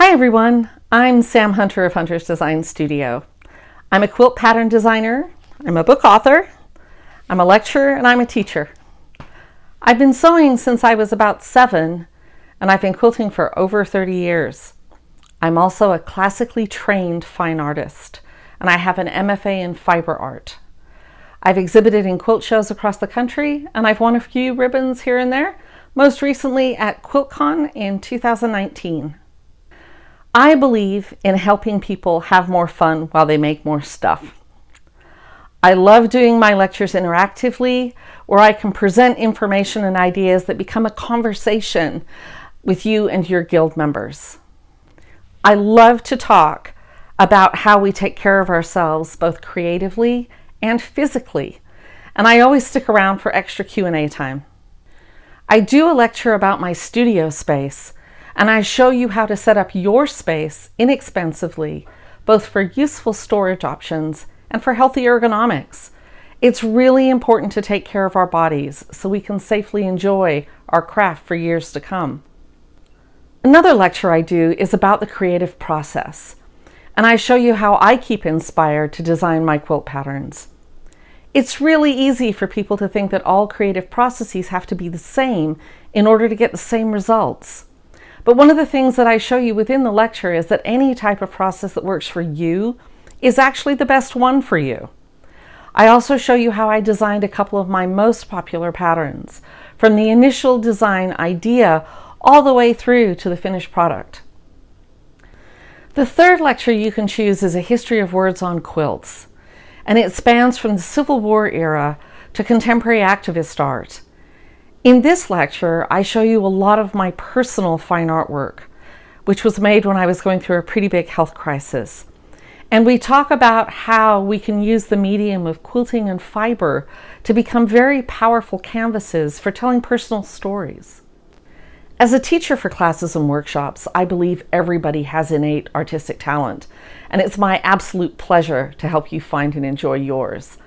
Hi everyone, I'm Sam Hunter of Hunter's Design Studio. I'm a quilt pattern designer, I'm a book author, I'm a lecturer, and I'm a teacher. I've been sewing since I was about 7, and I've been quilting for over 30 years. I'm also a classically trained fine artist, and I have an MFA in fiber art. I've exhibited in quilt shows across the country, and I've won a few ribbons here and there, most recently at QuiltCon in 2019. I believe in helping people have more fun while they make more stuff. I love doing my lectures interactively, where I can present information and ideas that become a conversation with you and your guild members. I love to talk about how we take care of ourselves both creatively and physically, and I always stick around for extra Q&A time. I do a lecture about my studio space, and I show you how to set up your space inexpensively, both for useful storage options and for healthy ergonomics. It's really important to take care of our bodies so we can safely enjoy our craft for years to come. Another lecture I do is about the creative process, and I show you how I keep inspired to design my quilt patterns. It's really easy for people to think that all creative processes have to be the same in order to get the same results. But one of the things that I show you within the lecture is that any type of process that works for you is actually the best one for you. I also show you how I designed a couple of my most popular patterns, from the initial design idea all the way through to the finished product. The third lecture you can choose is a history of words on quilts, and it spans from the Civil War era to contemporary activist art. In this lecture, I show you a lot of my personal fine artwork, which was made when I was going through a pretty big health crisis. And we talk about how we can use the medium of quilting and fiber to become very powerful canvases for telling personal stories. As a teacher for classes and workshops, I believe everybody has innate artistic talent, and it's my absolute pleasure to help you find and enjoy yours.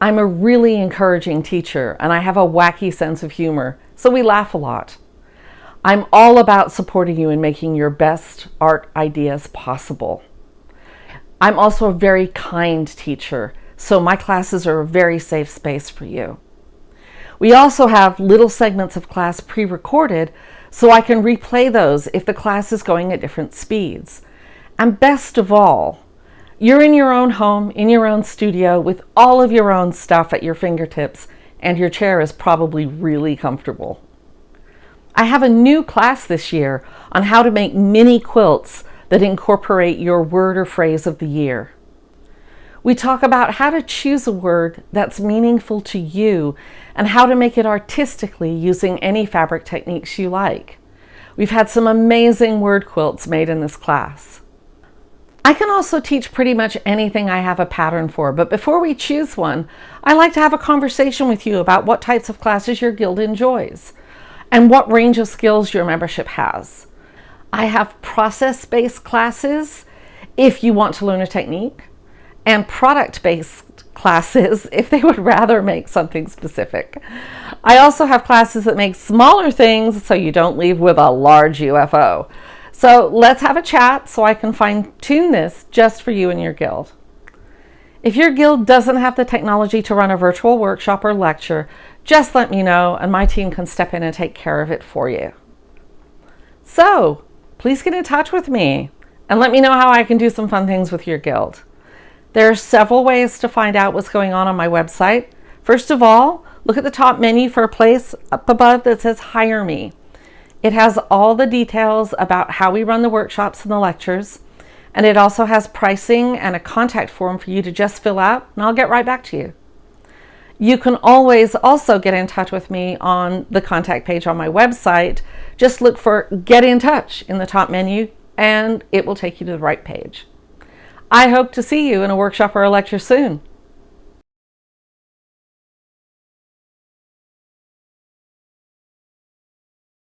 I'm a really encouraging teacher, and I have a wacky sense of humor, so we laugh a lot. I'm all about supporting you in making your best art ideas possible. I'm also a very kind teacher, so my classes are a very safe space for you. We also have little segments of class pre-recorded, so I can replay those if the class is going at different speeds. And best of all, you're in your own home, in your own studio, with all of your own stuff at your fingertips, and your chair is probably really comfortable. I have a new class this year on how to make mini quilts that incorporate your word or phrase of the year. We talk about how to choose a word that's meaningful to you and how to make it artistically using any fabric techniques you like. We've had some amazing word quilts made in this class. I can also teach pretty much anything I have a pattern for, but before we choose one, I like to have a conversation with you about what types of classes your guild enjoys and what range of skills your membership has. I have process-based classes if you want to learn a technique, and product-based classes if they would rather make something specific. I also have classes that make smaller things so you don't leave with a large UFO. So let's have a chat so I can fine-tune this just for you and your guild. If your guild doesn't have the technology to run a virtual workshop or lecture, just let me know and my team can step in and take care of it for you. So please get in touch with me and let me know how I can do some fun things with your guild. There are several ways to find out what's going on my website. First of all, look at the top menu for a place up above that says Hire Me. It has all the details about how we run the workshops and the lectures, and it also has pricing and a contact form for you to just fill out, and I'll get right back to you. You can always also get in touch with me on the contact page on my website. Just look for Get in Touch in the top menu, and it will take you to the right page. I hope to see you in a workshop or a lecture soon.